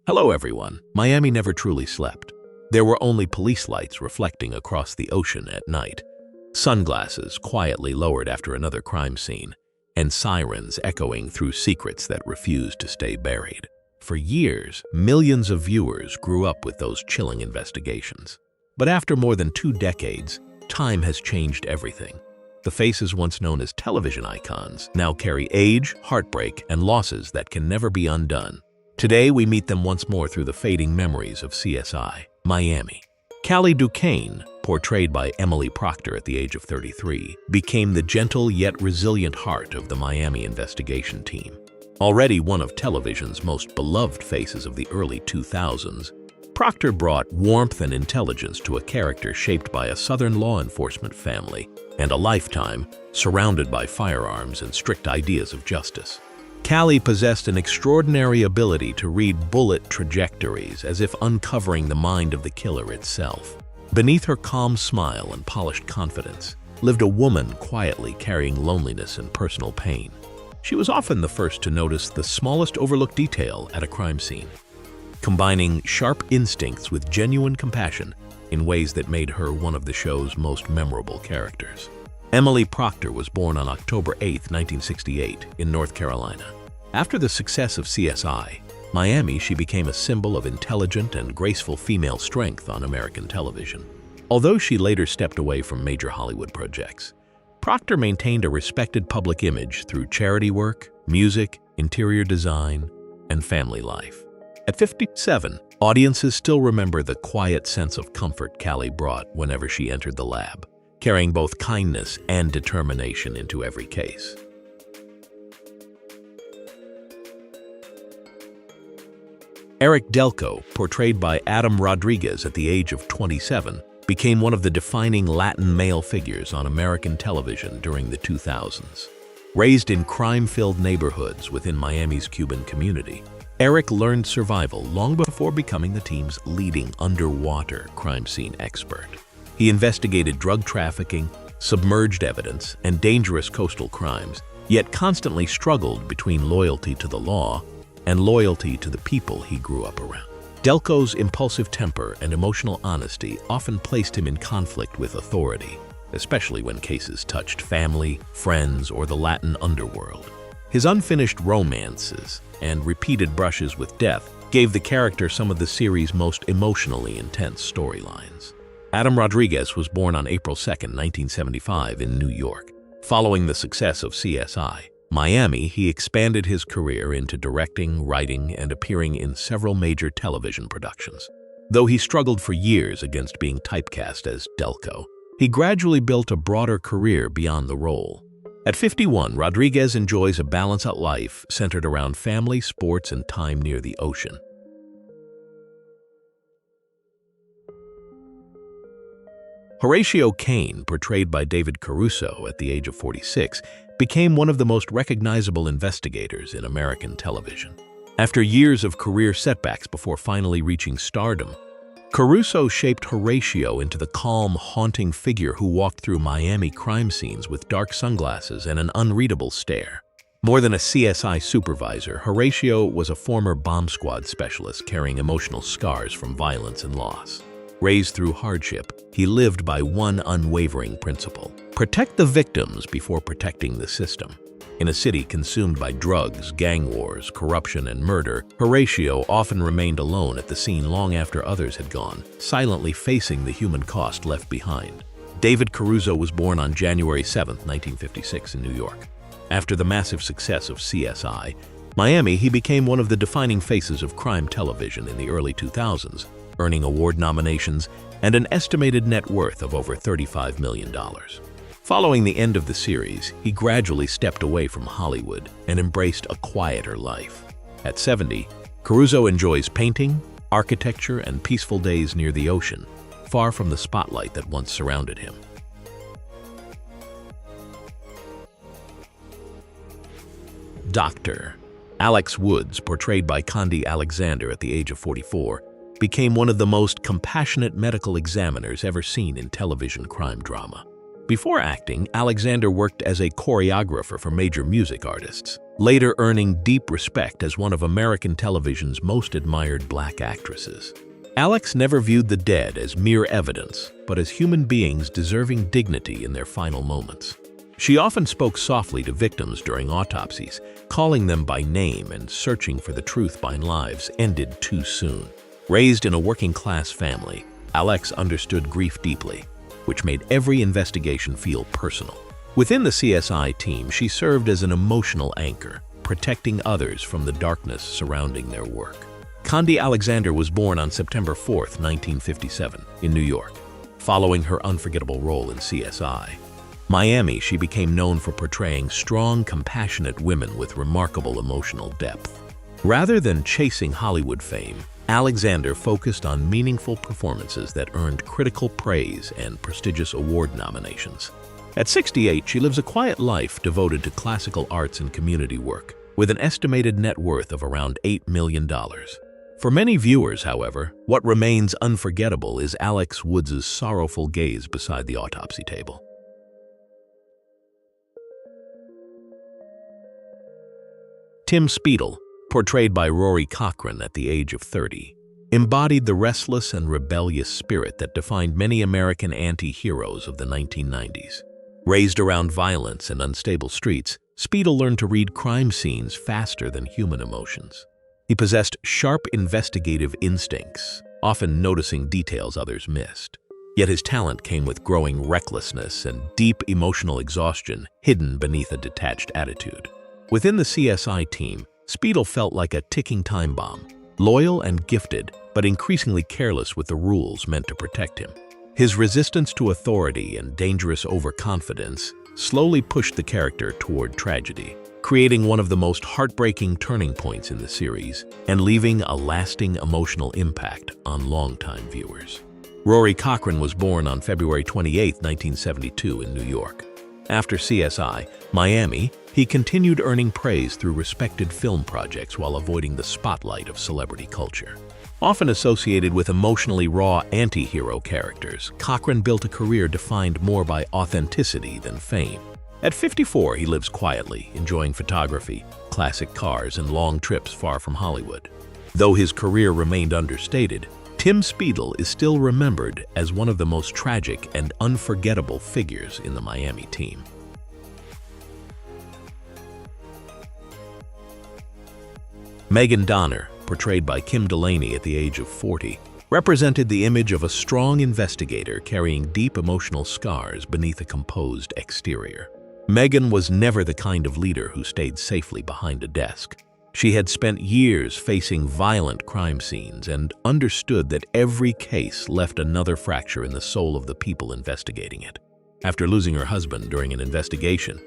Hello everyone. Miami never truly slept. There were only police lights reflecting across the ocean at night, sunglasses quietly lowered after another crime scene, and sirens echoing through secrets that refused to stay buried. For years, millions of viewers grew up with those chilling investigations. But after more than 2 decades, time has changed everything. The faces once known as television icons now carry age, heartbreak, and losses that can never be undone. Today, we meet them once more through the fading memories of CSI, Miami. Callie Duquesne, portrayed by Emily Proctor at the age of 33, became the gentle yet resilient heart of the Miami investigation team. Already one of television's most beloved faces of the early 2000s, Proctor brought warmth and intelligence to a character shaped by a Southern law enforcement family and a lifetime surrounded by firearms and strict ideas of justice. Callie possessed an extraordinary ability to read bullet trajectories, as if uncovering the mind of the killer itself. Beneath her calm smile and polished confidence lived a woman quietly carrying loneliness and personal pain. She was often the first to notice the smallest overlooked detail at a crime scene, combining sharp instincts with genuine compassion in ways that made her one of the show's most memorable characters. Emily Proctor was born on October 8, 1968, in North Carolina. After the success of CSI, Miami, she became a symbol of intelligent and graceful female strength on American television. Although she later stepped away from major Hollywood projects, Proctor maintained a respected public image through charity work, music, interior design, and family life. At 57, audiences still remember the quiet sense of comfort Callie brought whenever she entered the lab, carrying both kindness and determination into every case. Eric Delco, portrayed by Adam Rodriguez at the age of 27, became one of the defining Latin male figures on American television during the 2000s. Raised in crime-filled neighborhoods within Miami's Cuban community, Eric learned survival long before becoming the team's leading underwater crime scene expert. He investigated drug trafficking, submerged evidence, and dangerous coastal crimes, yet constantly struggled between loyalty to the law and loyalty to the people he grew up around. Delco's impulsive temper and emotional honesty often placed him in conflict with authority, especially when cases touched family, friends, or the Latin underworld. His unfinished romances and repeated brushes with death gave the character some of the series' most emotionally intense storylines. Adam Rodriguez was born on April 2, 1975 in New York. Following the success of CSI, Miami, he expanded his career into directing, writing, and appearing in several major television productions. Though he struggled for years against being typecast as Delco, he gradually built a broader career beyond the role. At 51, Rodriguez enjoys a balanced life centered around family, sports, and time near the ocean. Horatio Caine, portrayed by David Caruso at the age of 46, became one of the most recognizable investigators in American television. After years of career setbacks before finally reaching stardom, Caruso shaped Horatio into the calm, haunting figure who walked through Miami crime scenes with dark sunglasses and an unreadable stare. More than a CSI supervisor, Horatio was a former bomb squad specialist carrying emotional scars from violence and loss. Raised through hardship, he lived by one unwavering principle: protect the victims before protecting the system. In a city consumed by drugs, gang wars, corruption, and murder, Horatio often remained alone at the scene long after others had gone, silently facing the human cost left behind. David Caruso was born on January 7, 1956 in New York. After the massive success of CSI, Miami, he became one of the defining faces of crime television in the early 2000s, earning award nominations and an estimated net worth of over $35 million. Following the end of the series, he gradually stepped away from Hollywood and embraced a quieter life. At 70, Caruso enjoys painting, architecture, and peaceful days near the ocean, far from the spotlight that once surrounded him. Dr. Alex Woods, portrayed by Condi Alexander at the age of 44, became one of the most compassionate medical examiners ever seen in television crime drama. Before acting, Alexander worked as a choreographer for major music artists, later earning deep respect as one of American television's most admired black actresses. Alex never viewed the dead as mere evidence, but as human beings deserving dignity in their final moments. She often spoke softly to victims during autopsies, calling them by name and searching for the truth behind lives ended too soon. Raised in a working-class family, Alex understood grief deeply, which made every investigation feel personal. Within the CSI team, she served as an emotional anchor, protecting others from the darkness surrounding their work. Condi Alexander was born on September 4, 1957, in New York. Following her unforgettable role in CSI Miami, she became known for portraying strong, compassionate women with remarkable emotional depth. Rather than chasing Hollywood fame, Alexander focused on meaningful performances that earned critical praise and prestigious award nominations. At 68, she lives a quiet life devoted to classical arts and community work, with an estimated net worth of around $8 million. For many viewers, however, what remains unforgettable is Alex Woods' sorrowful gaze beside the autopsy table. Tim Speedle, portrayed by Rory Cochrane at the age of 30, embodied the restless and rebellious spirit that defined many American anti-heroes of the 1990s. Raised around violence and unstable streets, Speedle learned to read crime scenes faster than human emotions. He possessed sharp investigative instincts, often noticing details others missed. Yet his talent came with growing recklessness and deep emotional exhaustion hidden beneath a detached attitude. Within the CSI team, Speedle felt like a ticking time bomb, loyal and gifted, but increasingly careless with the rules meant to protect him. His resistance to authority and dangerous overconfidence slowly pushed the character toward tragedy, creating one of the most heartbreaking turning points in the series and leaving a lasting emotional impact on longtime viewers. Rory Cochrane was born on February 28, 1972 in New York. After CSI Miami, he continued earning praise through respected film projects while avoiding the spotlight of celebrity culture. Often associated with emotionally raw anti-hero characters, Cochrane built a career defined more by authenticity than fame. At 54, he lives quietly, enjoying photography, classic cars, and long trips far from Hollywood. Though his career remained understated, Tim Speedle is still remembered as one of the most tragic and unforgettable figures in the Miami team. Megan Donner, portrayed by Kim Delaney at the age of 40, represented the image of a strong investigator carrying deep emotional scars beneath a composed exterior. Megan was never the kind of leader who stayed safely behind a desk. She had spent years facing violent crime scenes and understood that every case left another fracture in the soul of the people investigating it. After losing her husband during an investigation,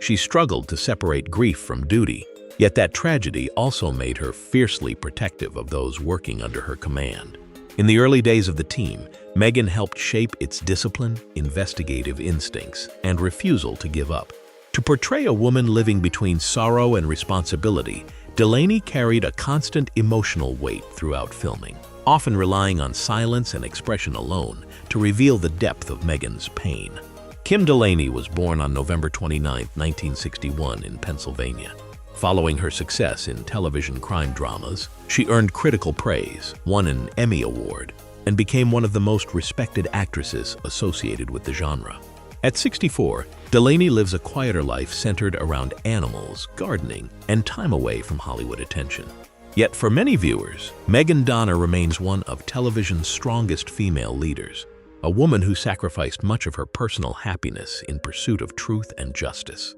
she struggled to separate grief from duty, yet that tragedy also made her fiercely protective of those working under her command. In the early days of the team, Megan helped shape its discipline, investigative instincts, and refusal to give up. To portray a woman living between sorrow and responsibility, Delaney carried a constant emotional weight throughout filming, often relying on silence and expression alone to reveal the depth of Megan's pain. Kim Delaney was born on November 29, 1961 in Pennsylvania. Following her success in television crime dramas, she earned critical praise, won an Emmy Award, and became one of the most respected actresses associated with the genre. At 64, Delaney lives a quieter life centered around animals, gardening, and time away from Hollywood attention. Yet for many viewers, Megan Donner remains one of television's strongest female leaders, a woman who sacrificed much of her personal happiness in pursuit of truth and justice.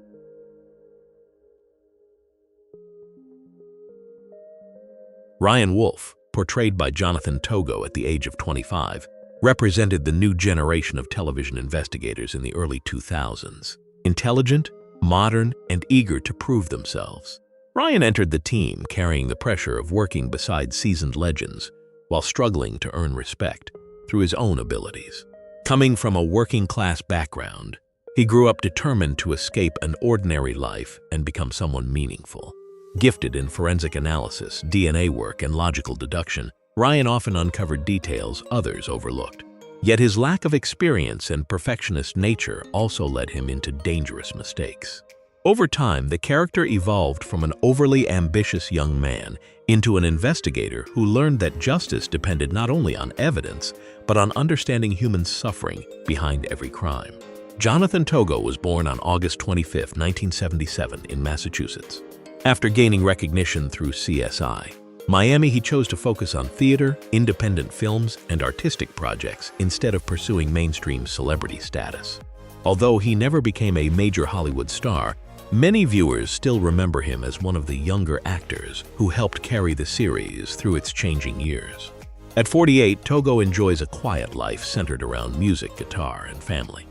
Ryan Wolf, portrayed by Jonathan Togo at the age of 25, represented the new generation of television investigators in the early 2000s. Intelligent, modern, and eager to prove themselves. Ryan entered the team carrying the pressure of working beside seasoned legends while struggling to earn respect through his own abilities. Coming from a working-class background, he grew up determined to escape an ordinary life and become someone meaningful. Gifted in forensic analysis, DNA work, and logical deduction, Ryan often uncovered details others overlooked. Yet his lack of experience and perfectionist nature also led him into dangerous mistakes. Over time, the character evolved from an overly ambitious young man into an investigator who learned that justice depended not only on evidence, but on understanding human suffering behind every crime. Jonathan Togo was born on August 25, 1977, in Massachusetts. After gaining recognition through CSI, Miami, he chose to focus on theater, independent films, and artistic projects instead of pursuing mainstream celebrity status. Although he never became a major Hollywood star, many viewers still remember him as one of the younger actors who helped carry the series through its changing years. At 48, Togo enjoys a quiet life centered around music, guitar, and family.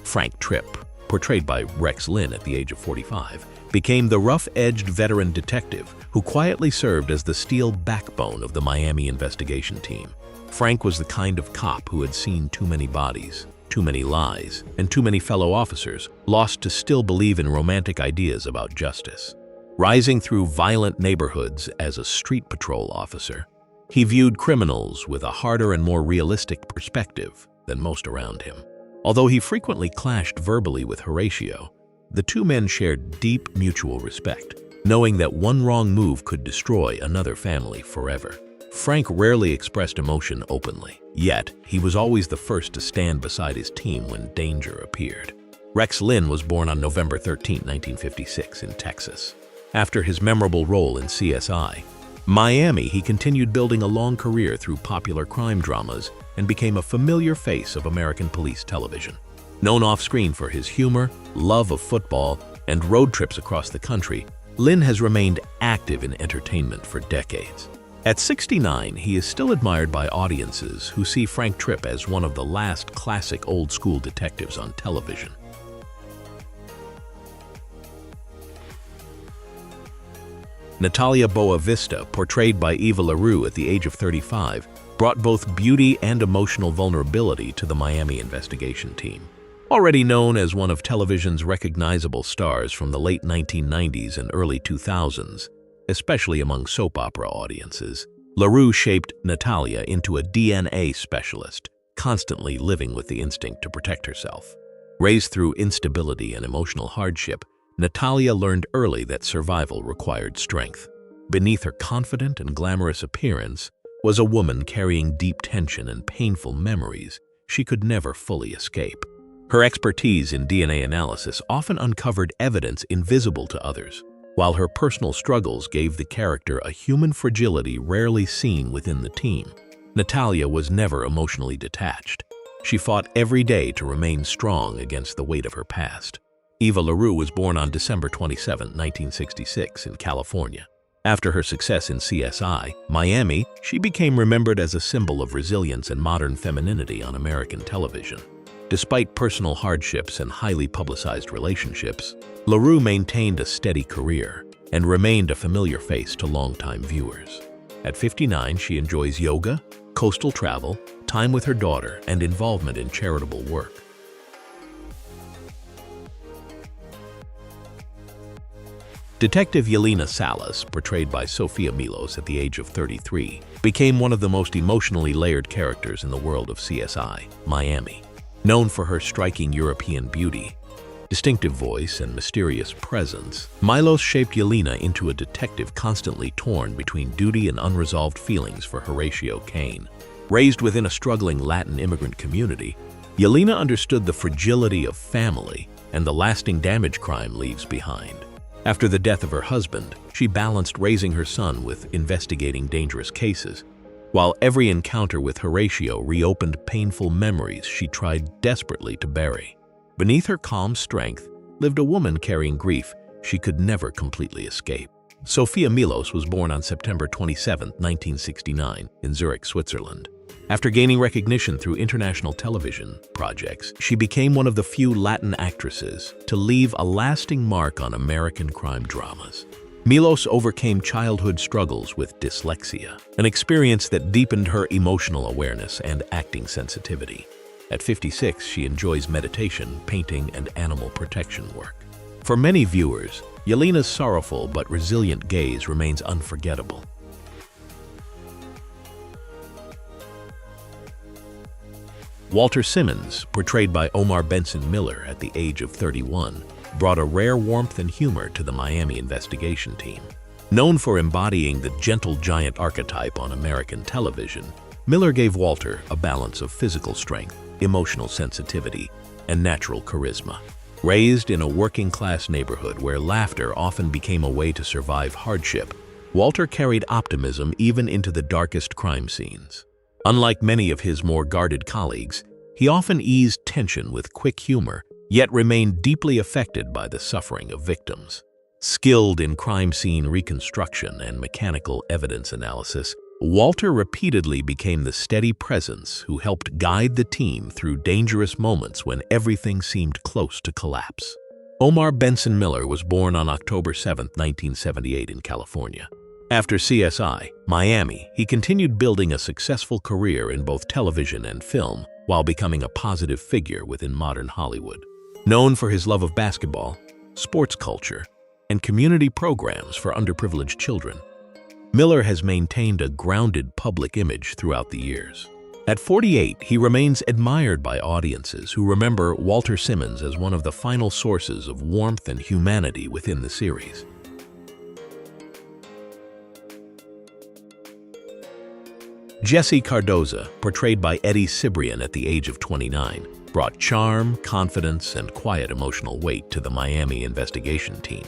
Frank Tripp, portrayed by Rex Linn at the age of 45, became the rough-edged veteran detective who quietly served as the steel backbone of the Miami investigation team. Frank was the kind of cop who had seen too many bodies, too many lies, and too many fellow officers lost to still believe in romantic ideas about justice. Rising through violent neighborhoods as a street patrol officer, he viewed criminals with a harder and more realistic perspective than most around him. Although he frequently clashed verbally with Horatio, the two men shared deep mutual respect, knowing that one wrong move could destroy another family forever. Frank rarely expressed emotion openly, yet he was always the first to stand beside his team when danger appeared. Rex Linn was born on November 13, 1956, in Texas. After his memorable role in CSI, Miami, he continued building a long career through popular crime dramas and became a familiar face of American police television. Known off-screen for his humor, love of football, and road trips across the country, Linn has remained active in entertainment for decades. At 69, he is still admired by audiences who see Frank Tripp as one of the last classic old-school detectives on television. Natalia Boavista, portrayed by Eva LaRue at the age of 35, brought both beauty and emotional vulnerability to the Miami investigation team. Already known as one of television's recognizable stars from the late 1990s and early 2000s, especially among soap opera audiences, LaRue shaped Natalia into a DNA specialist, constantly living with the instinct to protect herself. Raised through instability and emotional hardship, Natalia learned early that survival required strength. Beneath her confident and glamorous appearance was a woman carrying deep tension and painful memories she could never fully escape. Her expertise in DNA analysis often uncovered evidence invisible to others, while her personal struggles gave the character a human fragility rarely seen within the team. Natalia was never emotionally detached. She fought every day to remain strong against the weight of her past. Eva LaRue was born on December 27, 1966, in California. After her success in CSI, Miami, she became remembered as a symbol of resilience and modern femininity on American television. Despite personal hardships and highly publicized relationships, LaRue maintained a steady career and remained a familiar face to longtime viewers. At 59, she enjoys yoga, coastal travel, time with her daughter, and involvement in charitable work. Detective Yelena Salas, portrayed by Sofia Milos at the age of 33, became one of the most emotionally layered characters in the world of CSI, Miami. Known for her striking European beauty, distinctive voice, and mysterious presence, Milos shaped Yelena into a detective constantly torn between duty and unresolved feelings for Horatio Kane. Raised within a struggling Latin immigrant community, Yelena understood the fragility of family and the lasting damage crime leaves behind. After the death of her husband, she balanced raising her son with investigating dangerous cases, while every encounter with Horatio reopened painful memories she tried desperately to bury. Beneath her calm strength lived a woman carrying grief she could never completely escape. Sofia Milos was born on September 27, 1969, in Zurich, Switzerland. After gaining recognition through international television projects, she became one of the few Latin actresses to leave a lasting mark on American crime dramas. Milos overcame childhood struggles with dyslexia, an experience that deepened her emotional awareness and acting sensitivity. At 56, she enjoys meditation, painting, and animal protection work. For many viewers, Yelena's sorrowful but resilient gaze remains unforgettable. Walter Simmons, portrayed by Omar Benson Miller at the age of 31, brought a rare warmth and humor to the Miami investigation team. Known for embodying the gentle giant archetype on American television, Miller gave Walter a balance of physical strength, emotional sensitivity, and natural charisma. Raised in a working-class neighborhood where laughter often became a way to survive hardship, Walter carried optimism even into the darkest crime scenes. Unlike many of his more guarded colleagues, he often eased tension with quick humor, yet remained deeply affected by the suffering of victims. Skilled in crime scene reconstruction and mechanical evidence analysis, Walter repeatedly became the steady presence who helped guide the team through dangerous moments when everything seemed close to collapse. Omar Benson Miller was born on October 7, 1978 in California. After CSI, Miami, he continued building a successful career in both television and film while becoming a positive figure within modern Hollywood. Known for his love of basketball, sports culture, and community programs for underprivileged children, Miller has maintained a grounded public image throughout the years. At 48, he remains admired by audiences who remember Walter Simmons as one of the final sources of warmth and humanity within the series. Jesse Cardoza, portrayed by Eddie Cibrian at the age of 29, brought charm, confidence, and quiet emotional weight to the Miami investigation team.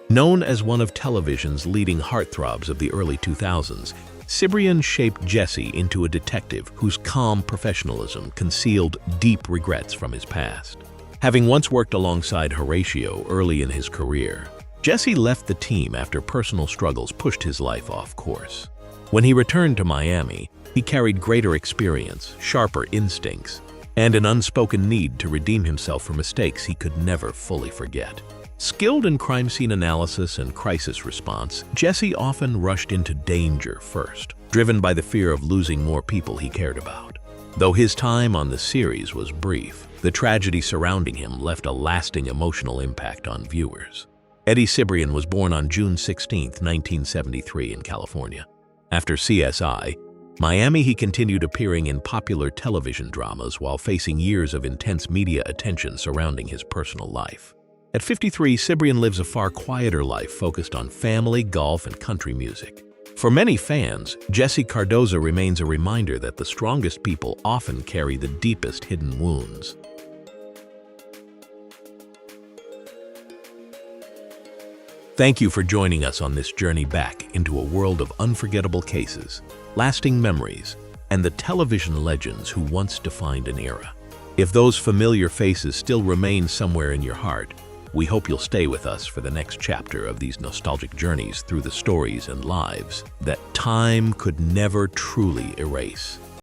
Known as one of television's leading heartthrobs of the early 2000s, Cibrian shaped Jesse into a detective whose calm professionalism concealed deep regrets from his past. Having once worked alongside Horatio early in his career, Jesse left the team after personal struggles pushed his life off course. When he returned to Miami, he carried greater experience, sharper instincts, and an unspoken need to redeem himself for mistakes he could never fully forget. Skilled in crime scene analysis and crisis response, Jesse often rushed into danger first, driven by the fear of losing more people he cared about. Though his time on the series was brief, the tragedy surrounding him left a lasting emotional impact on viewers. Eddie Cibrian was born on June 16, 1973 in California. After CSI, Miami, he continued appearing in popular television dramas while facing years of intense media attention surrounding his personal life. At 53, Cibrian lives a far quieter life focused on family, golf, and country music. For many fans, Jesse Cardoza remains a reminder that the strongest people often carry the deepest hidden wounds. Thank you for joining us on this journey back into a world of unforgettable cases, lasting memories, and the television legends who once defined an era. If those familiar faces still remain somewhere in your heart, we hope you'll stay with us for the next chapter of these nostalgic journeys through the stories and lives that time could never truly erase.